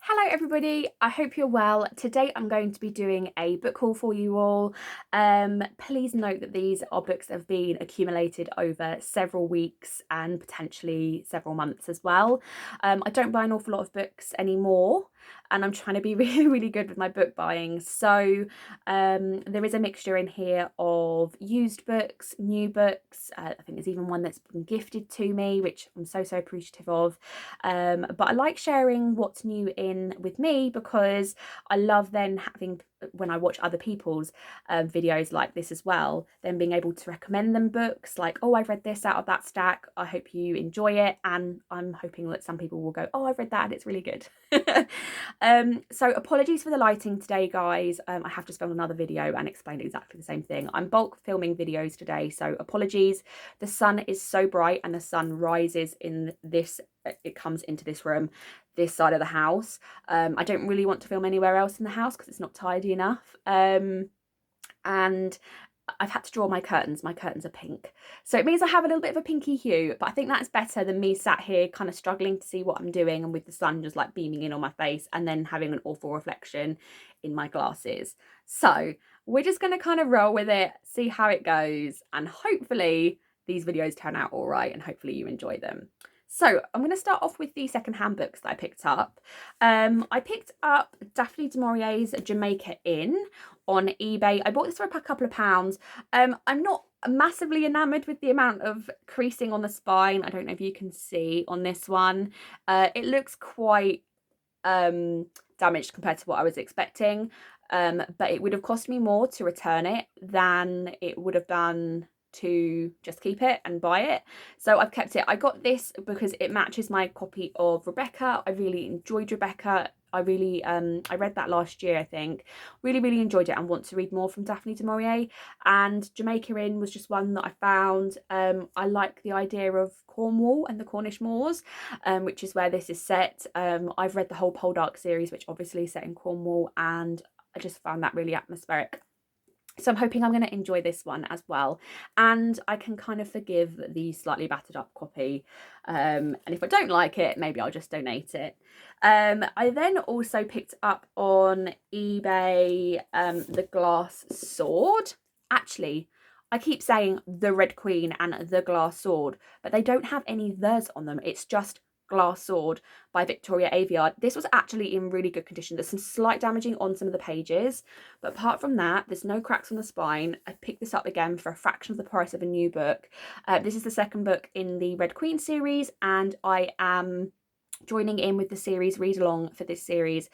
Hello everybody, I hope you're well. Today I'm going to be doing a book haul for you all. Please note that these are books that have been accumulated over several weeks and potentially several months as well. I don't buy an awful lot of books anymore and I'm trying to be really good with my book buying. So there is a mixture in here of used books, new books. I think there's even one that's been gifted to me, which I'm so appreciative of. But I like sharing what's new in with me because I love then having, when I watch other people's videos like this as well, then being able to recommend them books like, oh, I've read this out of that stack, I hope you enjoy it, and I'm hoping that some people will go, oh, I've read that and it's really good. So apologies for the lighting today, guys. I have just filmed another video and explained exactly the same thing. I'm bulk filming videos today, so apologies. The sun is so bright and the sun rises in this, it comes into this room, this side of the house. I don't really want to film anywhere else in the house because it's not tidy enough. And I've had to draw my curtains. My curtains are pink. So it means I have a little bit of a pinky hue, but I think that's better than me sat here kind of struggling to see what I'm doing and with the sun just like beaming in on my face and then having an awful reflection in my glasses. So we're just going to kind of roll with it, see how it goes, and hopefully these videos turn out all right and hopefully you enjoy them. So I'm going to start off with the second-hand books that I picked up. I picked up Daphne du Maurier's Jamaica Inn on eBay. I bought this for a couple of pounds. I'm not massively enamoured with the amount of creasing on the spine. I don't know if you can see on this one. It looks quite damaged compared to what I was expecting. But it would have cost me more to return it than it would have done to just keep it and buy it. So I've kept it. I got this because it matches my copy of Rebecca. I really enjoyed Rebecca. I read that last year, I think. Really enjoyed it and want to read more from Daphne du Maurier. And Jamaica Inn was just one that I found. I like the idea of Cornwall and the Cornish moors, which is where this is set. I've read the whole Poldark series, which obviously is set in Cornwall, and I just found that really atmospheric. So I'm hoping I'm going to enjoy this one as well. And I can kind of forgive the slightly battered up copy. And if I don't like it, maybe I'll just donate it. I then also picked up on eBay the Glass Sword. Actually, I keep saying the Red Queen and the Glass Sword, but they don't have any the's on them. It's just Glass Sword by Victoria Aveyard. This was actually in really good condition. There's some slight damaging on some of the pages, but apart from that, there's no cracks on the spine. I picked this up again for a fraction of the price of a new book. This is the second book in the Red Queen series, and I am joining in with the series read along for this series,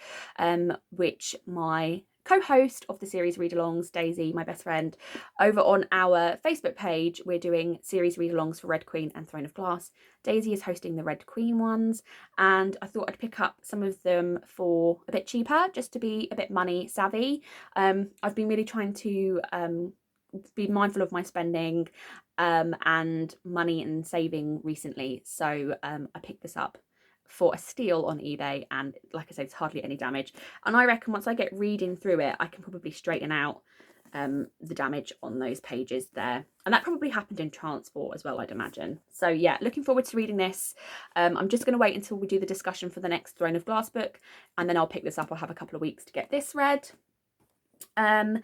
which my co-host of the series read-alongs, Daisy, my best friend, over on our Facebook page, we're doing series read-alongs for Red Queen and Throne of Glass. Daisy is hosting the Red Queen ones, and I thought I'd pick up some of them for a bit cheaper, just to be a bit money savvy. I've been really trying to be mindful of my spending and money and saving recently, so I picked this up for a steal on eBay, and like I said, it's hardly any damage, and I reckon once I get reading through it I can probably straighten out the damage on those pages there, and that probably happened in transport as well, I'd imagine. So yeah, looking forward to reading this. I'm just going to wait until we do the discussion for the next Throne of Glass book, and then I'll pick this up. I'll have a couple of weeks to get this read. Then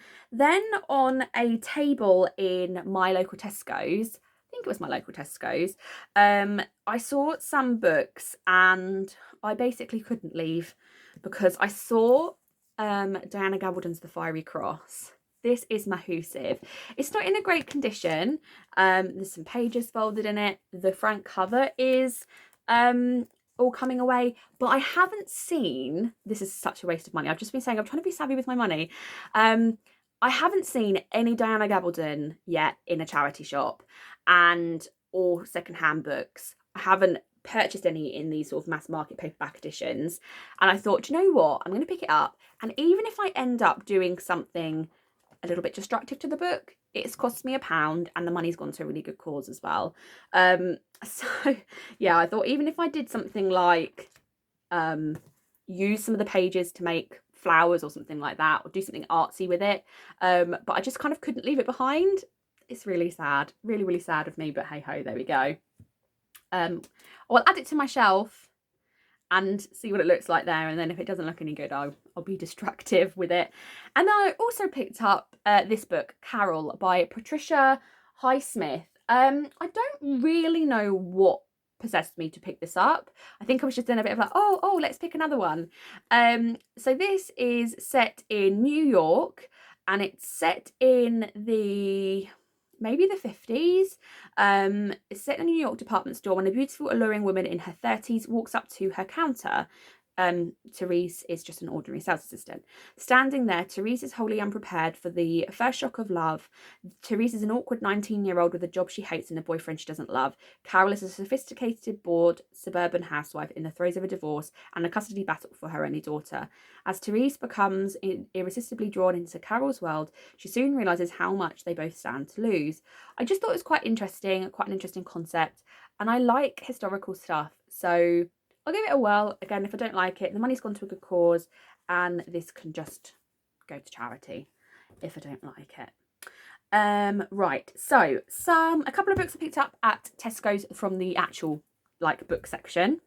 on a table in my local Tesco's, I think it was my local Tesco's, I saw some books and I basically couldn't leave because I saw Diana Gabaldon's The Fiery Cross. This is massive. It's not in a great condition. There's some pages folded in it. The front cover is all coming away, but I haven't seen, this is such a waste of money, I've just been saying I'm trying to be savvy with my money. I haven't seen any Diana Gabaldon yet in a charity shop and or secondhand books. I haven't purchased any in these sort of mass market paperback editions, and I thought, do you know what, I'm going to pick it up, and even if I end up doing something a little bit destructive to the book, it's cost me £1 and the money's gone to a really good cause as well. So yeah, I thought even if I did something like use some of the pages to make flowers or something like that, or do something artsy with it, but I just kind of couldn't leave it behind. It's really sad, really sad of me, but hey ho, there we go. I'll add it to my shelf and see what it looks like there, and then if it doesn't look any good, I'll be destructive with it. And then I also picked up this book, Carol, by Patricia Highsmith. I don't really know what possessed me to pick this up. I think I was just in a bit of like, oh, let's pick another one. So this is set in New York, and it's set in maybe the 50s. It's set in a New York department store when a beautiful, alluring woman in her 30s walks up to her counter. Therese is just an ordinary sales assistant. Standing there, Therese is wholly unprepared for the first shock of love. Therese is an awkward 19-year-old with a job she hates and a boyfriend she doesn't love. Carol is a sophisticated, bored, suburban housewife in the throes of a divorce and a custody battle for her only daughter. As Therese becomes irresistibly drawn into Carol's world, she soon realises how much they both stand to lose. I just thought it was quite an interesting concept, and I like historical stuff, so I'll give it a whirl. Again, if I don't like it, the money's gone to a good cause, and this can just go to charity if I don't like it. Right, so a couple of books I picked up at Tesco's from the actual book section.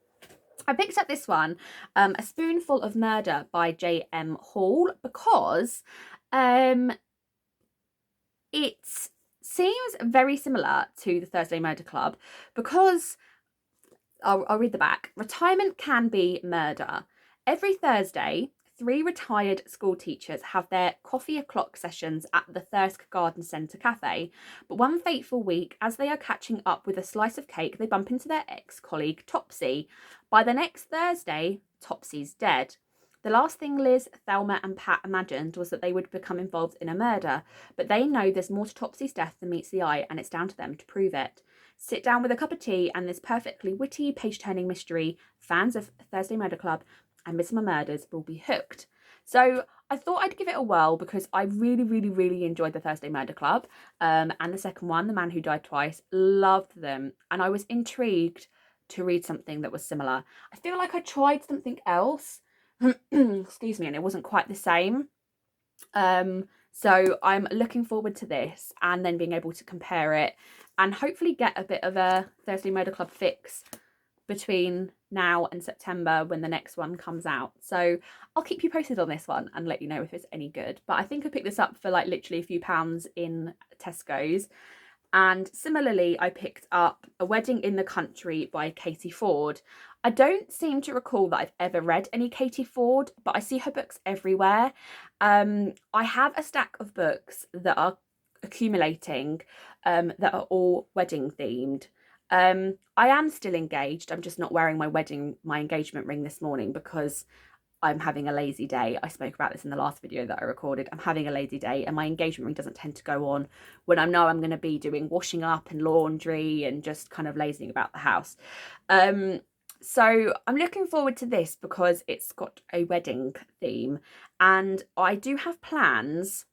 I picked up this one, A Spoonful of Murder by J.M. Hall, because it seems very similar to the Thursday Murder Club, because I'll read the back. Retirement can be murder. Every Thursday, 3 retired school teachers have their coffee o'clock sessions at the Thirsk Garden Centre cafe. But one fateful week, as they are catching up with a slice of cake, they bump into their ex-colleague Topsy. By the next Thursday, Topsy's dead. The last thing Liz, Thelma and Pat imagined was that they would become involved in a murder, but they know there's more to Topsy's death than meets the eye, and it's down to them to prove it. Sit down with a cup of tea and this perfectly witty, page-turning mystery. Fans of Thursday Murder Club and Midsomer Murders will be hooked. So I thought I'd give it a whirl because I really, really, really enjoyed the Thursday Murder Club. And the second one, The Man Who Died Twice, loved them. And I was intrigued to read something that was similar. I feel like I tried something else, excuse me, and it wasn't quite the same. So I'm looking forward to this and then being able to compare it and hopefully get a bit of a Thursday Murder Club fix between now and September when the next one comes out. So I'll keep you posted on this one and let you know if it's any good. But I think I picked this up for literally a few pounds in Tesco's. And similarly, I picked up A Wedding in the Country by Katie Ford. I don't seem to recall that I've ever read any Katie Ford, but I see her books everywhere. I have a stack of books that are accumulating that are all wedding themed. I am still engaged. I'm just not wearing my engagement ring this morning because I'm having a lazy day. I spoke about this in the last video that I recorded. I'm having a lazy day and my engagement ring doesn't tend to go on when I know I'm going to be doing washing up and laundry and just kind of lazying about the house. So I'm looking forward to this because it's got a wedding theme, and I do have plans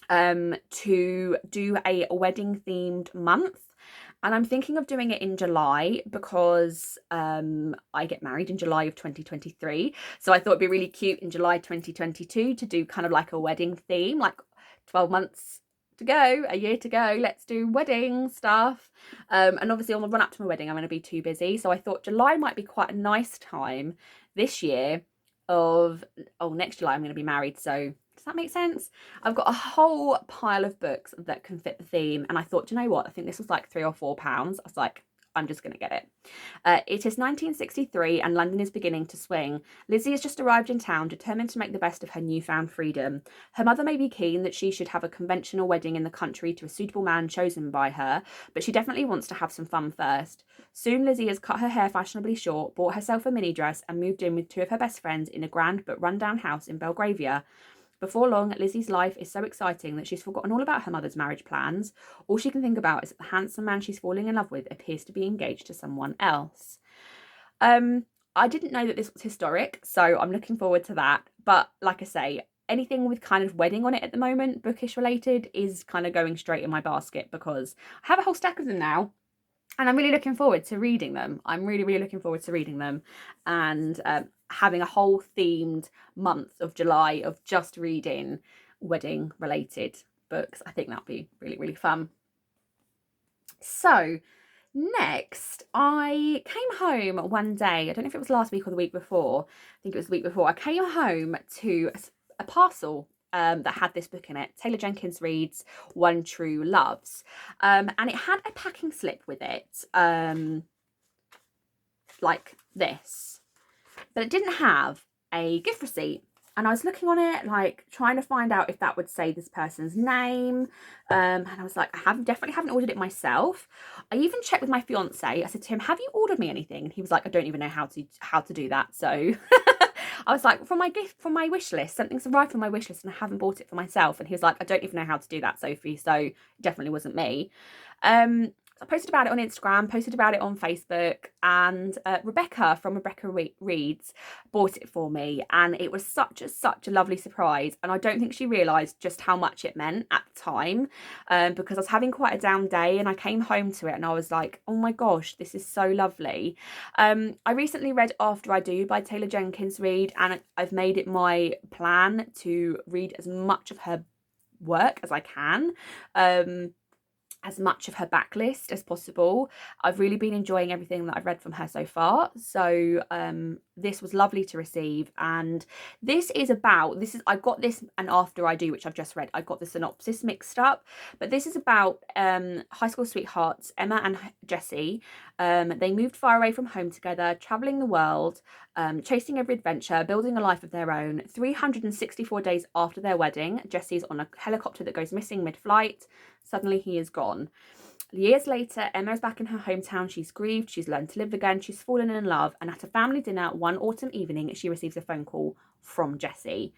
to do a wedding themed month. And I'm thinking of doing it in July because I get married in July of 2023. So I thought it'd be really cute in July 2022 to do kind of like a wedding theme, 12 months to go, a year to go, let's do wedding stuff. And obviously on the run up to my wedding, I'm going to be too busy. So I thought July might be quite a nice time this year next July I'm going to be married. So does that make sense? I've got a whole pile of books that can fit the theme, and I thought, do you know what? I think this was £3 or £4. I was like, I'm just going to get it. It is 1963 and London is beginning to swing. Lizzie has just arrived in town, determined to make the best of her newfound freedom. Her mother may be keen that she should have a conventional wedding in the country to a suitable man chosen by her, but she definitely wants to have some fun first. Soon Lizzie has cut her hair fashionably short, bought herself a mini dress and moved in with 2 of her best friends in a grand but run-down house in Belgravia. Before long, Lizzie's life is so exciting that she's forgotten all about her mother's marriage plans. All she can think about is that the handsome man she's falling in love with appears to be engaged to someone else. I didn't know that this was historic, so I'm looking forward to that. But like I say, anything with kind of wedding on it at the moment, bookish related, is kind of going straight in my basket because I have a whole stack of them now. And I'm really looking forward to reading them. I'm really, really looking forward to reading them and having a whole themed month of July of just reading wedding related books. I think that'll be really, really fun. So Next, I came home one day. I don't know if it was last week or the week before. I think it was the week before. I came home to a parcel that had this book in it. Taylor Jenkins Reid's One True Loves. And it had a packing slip with it, like this. But it didn't have a gift receipt. And I was looking on it, like trying to find out if that would say this person's name. And I was like, definitely haven't ordered it myself. I even checked with my fiance. I said to him, have you ordered me anything? And he was like, I don't even know how to do that. So I was like, from my wish list, something's arrived from my wish list and I haven't bought it for myself. And he was like, I don't even know how to do that, Sophie. So it definitely wasn't me. I posted about it on Instagram, posted about it on Facebook, and Rebecca from Rebecca Reads bought it for me, and it was such a lovely surprise. And I don't think she realised just how much it meant at the time, because I was having quite a down day, and I came home to it and I was like, oh my gosh, this is so lovely. I recently read After I Do by Taylor Jenkins Reid, and I've made it my plan to read as much of her work as I can. As much of her backlist as possible. I've really been enjoying everything that I've read from her so far. So this was lovely to receive. And I got this and After I Do, which I've just read, I got the synopsis mixed up. But this is about high school sweethearts, Emma and Jessie. They moved far away from home together, travelling the world, chasing every adventure, building a life of their own. 364 days after their wedding, Jessie's on a helicopter that goes missing mid-flight. Suddenly he is gone. Years later, Emma is back in her hometown. She's grieved, she's learned to live again, she's fallen in love, and at a family dinner one autumn evening, she receives a phone call from Jessie.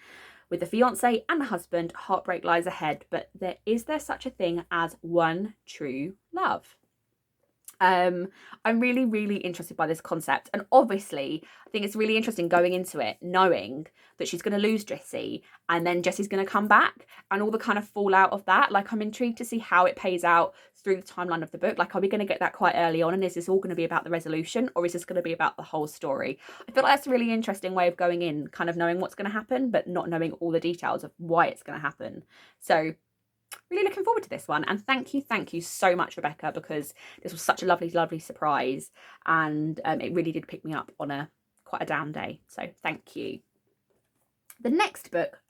With the fiance and the husband, heartbreak lies ahead, but is there such a thing as one true love? I'm really, really interested by this concept. And obviously, I think it's really interesting going into it, knowing that she's going to lose Jessie and then Jessie's going to come back and all the kind of fallout of that. Like, I'm intrigued to see how it pays out through the timeline of the book. Like, are we going to get that quite early on? And is this all going to be about the resolution, or is this going to be about the whole story? I feel like that's a really interesting way of going in, kind of knowing what's going to happen, but not knowing all the details of why it's going to happen. So really looking forward to this one, and thank you so much, Rebecca, because this was such a lovely surprise, and it really did pick me up on quite a down day, so thank you. The next book,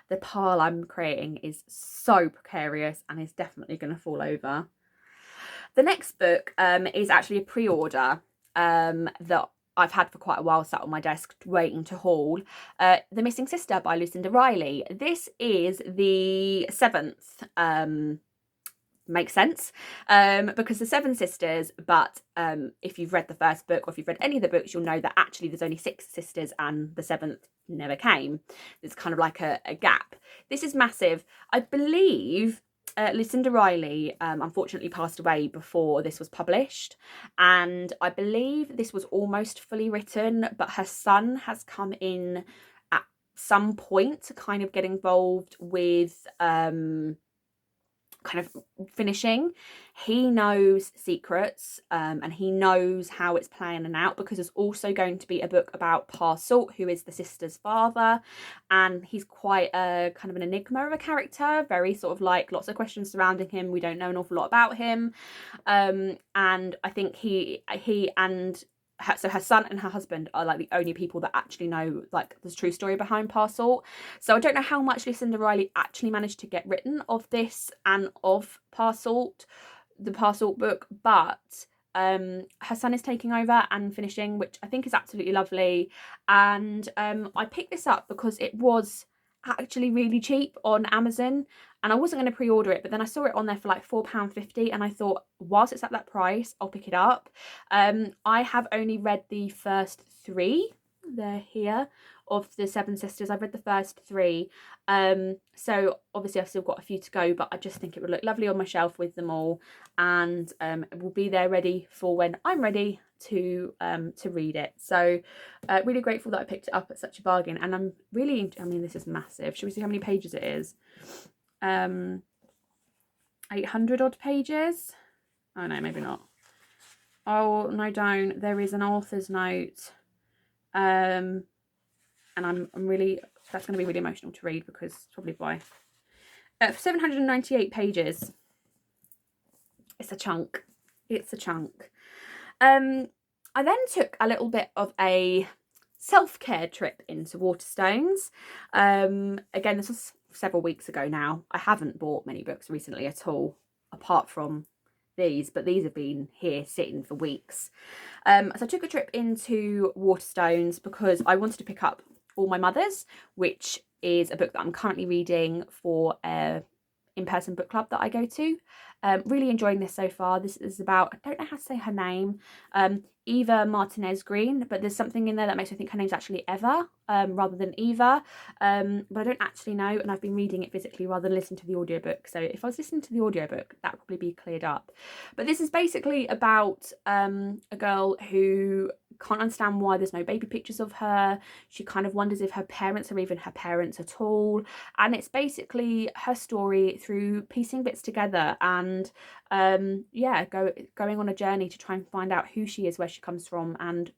the pile I'm creating is so precarious and is definitely going to fall over. The next book is actually a pre-order that I've had for quite a while, sat on my desk waiting to haul. The Missing Sister by Lucinda Riley. This is the 7th. Makes sense, because the 7 sisters, but if you've read the first book, or if you've read any of the books, you'll know that actually there's only 6 sisters and the 7th never came. It's kind of like a gap. This is massive. I believe Lucinda Riley unfortunately passed away before this was published, and I believe this was almost fully written, but her son has come in at some point to kind of get involved with kind of finishing. He knows secrets, and he knows how it's playing out, because there's also going to be a book about Parsalt, who is the sister's father, and he's quite a kind of an enigma of a character, very sort of like lots of questions surrounding him. We don't know an awful lot about him, and I think he and so her son and her husband are like the only people that actually know like the true story behind Parsalt. So I don't know how much Lucinda Riley actually managed to get written of this and of Parsalt, the Parsalt book, but her son is taking over and finishing, which I think is absolutely lovely. And I picked this up because it was actually really cheap on Amazon, and I wasn't going to pre-order it, but then I saw it on there for like £4.50, and I thought, whilst it's at that price, I'll pick it up. I have only read the first 3, they're here, of the 7 sisters. I've read the first 3, so obviously I've still got a few to go, but I just think it would look lovely on my shelf with them all, and it will be there ready for when I'm ready to read it. So really grateful that I picked it up at such a bargain, and I'm really, I mean, this is massive. Should we see how many pages it is? 800 odd pages. Oh no, maybe not. Oh no, don't. There is an author's note, and I'm really, that's going to be really emotional to read, because probably by 798 pages. It's a chunk. It's a chunk. I then took a little bit of a self-care trip into Waterstones. Again, this was several weeks ago now. I haven't bought many books recently at all, apart from these, but these have been here sitting for weeks. So I took a trip into Waterstones because I wanted to pick up All My Mothers, which is a book that I'm currently reading for a in-person book club that I go to. Really enjoying this so far. This is about, I don't know how to say her name, Eva Martinez Green, but there's something in there that makes me think her name's actually Eva rather than Eva, but I don't actually know, and I've been reading it physically rather than listening to the audiobook, so if I was listening to the audiobook that would probably be cleared up. But this is basically about a girl who can't understand why there's no baby pictures of her. She kind of wonders if her parents are even her parents at all, and it's basically her story through piecing bits together and yeah, going on a journey to try and find out who she is, where she comes from, and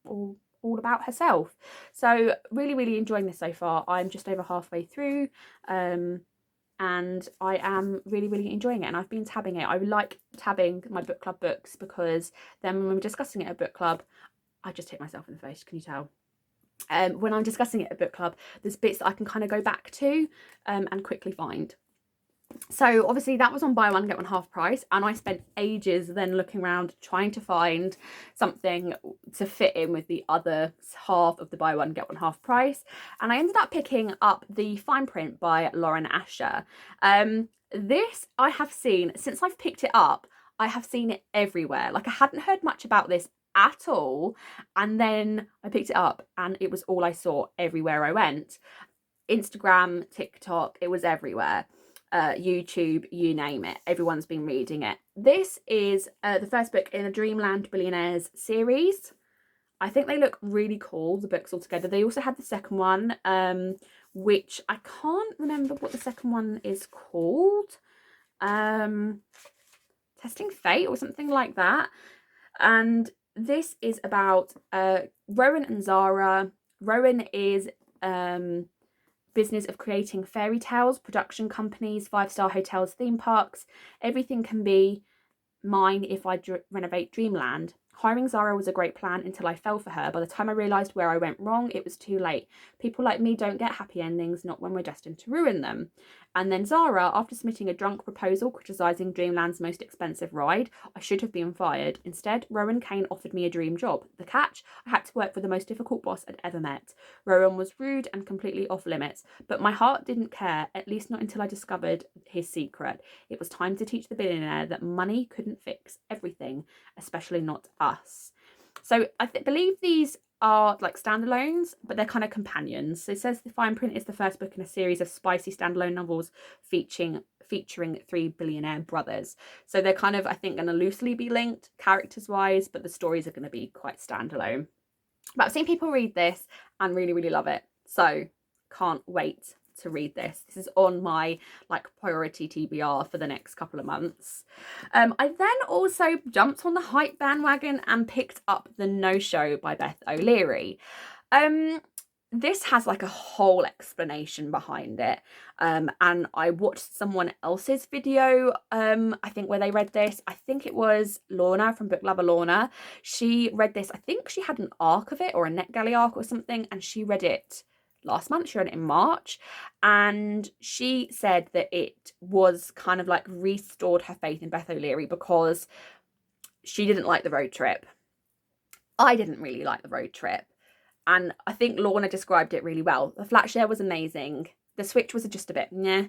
all about herself. So really enjoying this so far. I'm just over halfway through, and I am really enjoying it, and I've been tabbing it. I like tabbing my book club books because then when we're discussing it at book club, I just hit myself in the face, can you tell? When I'm discussing it at book club, there's bits that I can kind of go back to and quickly find. So obviously that was on buy one get one half price, and I spent ages then looking around trying to find something to fit in with the other half of the buy one get one half price, and I ended up picking up the Fine Print by Lauren Asher. This I have seen since I've picked it up. I have seen it everywhere. Like, I hadn't heard much about this at all, and then I picked it up and it was all I saw everywhere I went. Instagram, TikTok, it was everywhere. YouTube, you name it, everyone's been reading it. This is the first book in the Dreamland Billionaires series. I think they look really cool, the books all together. They also had the second one, which I can't remember what the second one is called. Testing Fate or something like that. And this is about Rowan and Zara. Rowan is business of creating fairy tales, production companies, 5-star hotels, theme parks. Everything can be mine if I renovate Dreamland. Hiring Zara was a great plan until I fell for her. By the time I realised where I went wrong, it was too late. People like me don't get happy endings, not when we're destined to ruin them. And then Zara, after submitting a drunk proposal criticising Dreamland's most expensive ride, I should have been fired. Instead, Rowan Kane offered me a dream job. The catch? I had to work for the most difficult boss I'd ever met. Rowan was rude and completely off limits, but my heart didn't care, at least not until I discovered his secret. It was time to teach the billionaire that money couldn't fix everything, especially not us. So I believe these are like standalones, but they're kind of companions. So it says the Fine Print is the first book in a series of spicy standalone novels featuring 3 billionaire brothers. So they're kind of, I think, going to loosely be linked characters wise, but the stories are going to be quite standalone. But I've seen people read this and really love it, so can't wait to read this. This is on my like priority TBR for the next couple of months. I then also jumped on the hype bandwagon and picked up The No-Show by Beth O'Leary. This has like a whole explanation behind it, and I watched someone else's video, I think, where they read this. I think it was Lorna from Book Lover Lorna. She read this, I think she had an arc of it or a NetGalley arc or something, and she read it last month. She read it in March, and she said that it was kind of like restored her faith in Beth O'Leary because she didn't like the road trip. I didn't really like the road trip, and I think Lorna described it really well. The flat share was amazing, the switch was just a bit meh,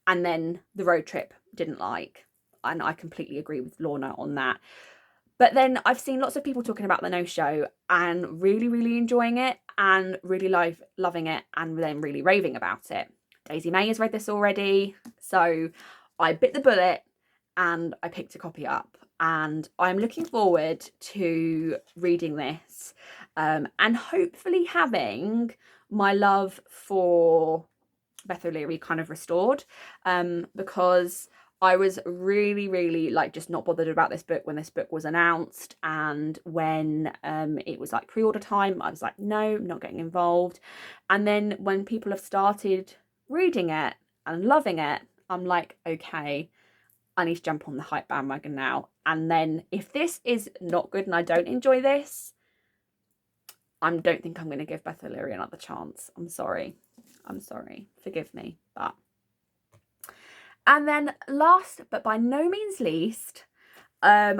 and then the road trip didn't like, and I completely agree with Lorna on that. But then I've seen lots of people talking about The No-Show and really enjoying it and really loving it and then really raving about it. Daisy May has read this already, so I bit the bullet and I picked a copy up, and I'm looking forward to reading this and hopefully having my love for Beth O'Leary kind of restored, because I was really like just not bothered about this book when this book was announced, and when it was like pre-order time, I was like, no, not getting involved. And then when people have started reading it and loving it, I'm like, okay, I need to jump on the hype bandwagon now. And then if this is not good and I don't enjoy this, I don't think I'm going to give Beth O'Leary another chance. I'm sorry. Forgive me. But and then last but by no means least,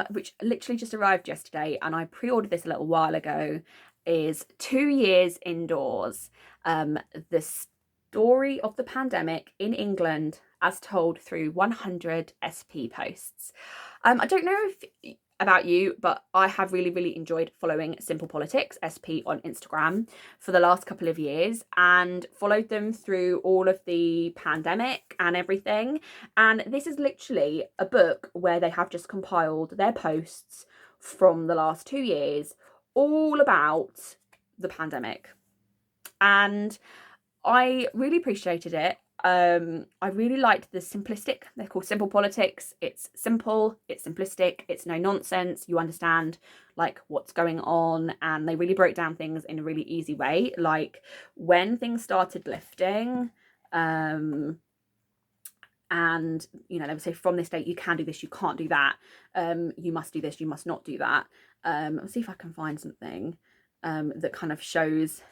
which literally just arrived yesterday and I pre-ordered this a little while ago, is 2 Years Indoors. The story of the pandemic in England as told through 100 SP posts. I don't know if about you, but I have really enjoyed following Simple Politics SP on Instagram for the last couple of years and followed them through all of the pandemic and everything. And this is literally a book where they have just compiled their posts from the last 2 years all about the pandemic. And I really appreciated it. I really liked the simplistic, they're called Simple Politics. It's simple, it's simplistic, it's no nonsense. You understand like what's going on, and they really broke down things in a really easy way. Like when things started lifting, and you know, they would say from this date you can do this, you can't do that, you must do this, you must not do that. Let's see if I can find something that kind of shows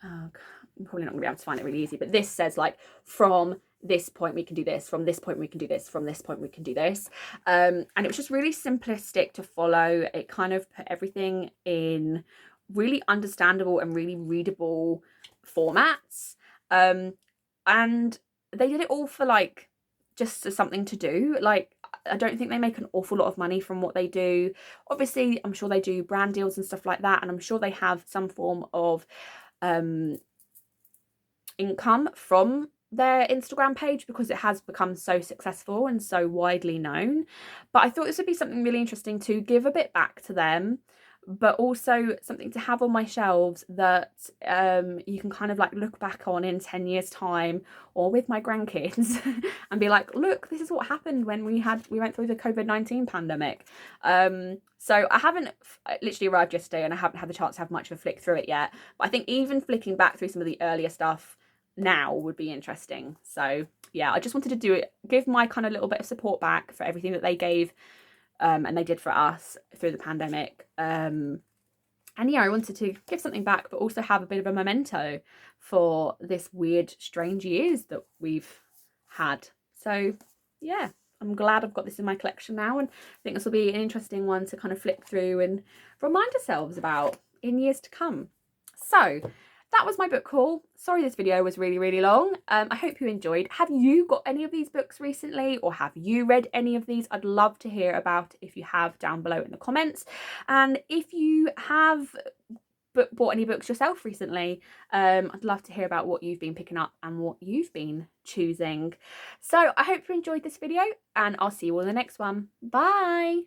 I'm probably not gonna be able to find it really easy, but this says like from this point we can do this, from this point we can do this, from this point we can do this, and it was just really simplistic to follow. It kind of put everything in really understandable and really readable formats, and they did it all for like just as something to do. Like I don't think they make an awful lot of money from what they do. Obviously I'm sure they do brand deals and stuff like that, and I'm sure they have some form of income from their Instagram page because it has become so successful and so widely known. But I thought this would be something really interesting to give a bit back to them, but also something to have on my shelves that you can kind of like look back on in 10 years time or with my grandkids and be like, look, this is what happened when we went through the COVID-19 pandemic. So I haven't literally arrived yesterday and I haven't had the chance to have much of a flick through it yet, but I think even flicking back through some of the earlier stuff now would be interesting. So yeah, I just wanted to do it, give my kind of little bit of support back for everything that they gave and they did for us through the pandemic. And yeah, I wanted to give something back, but also have a bit of a memento for this weird, strange years that we've had. So yeah, I'm glad I've got this in my collection now, and I think this will be an interesting one to kind of flip through and remind ourselves about in years to come. So that was my book haul. Sorry this video was really long. I hope you enjoyed. Have you got any of these books recently, or have you read any of these? I'd love to hear about if you have down below in the comments. And if you have bought any books yourself recently, I'd love to hear about what you've been picking up and what you've been choosing. So I hope you enjoyed this video, and I'll see you all in the next one. Bye.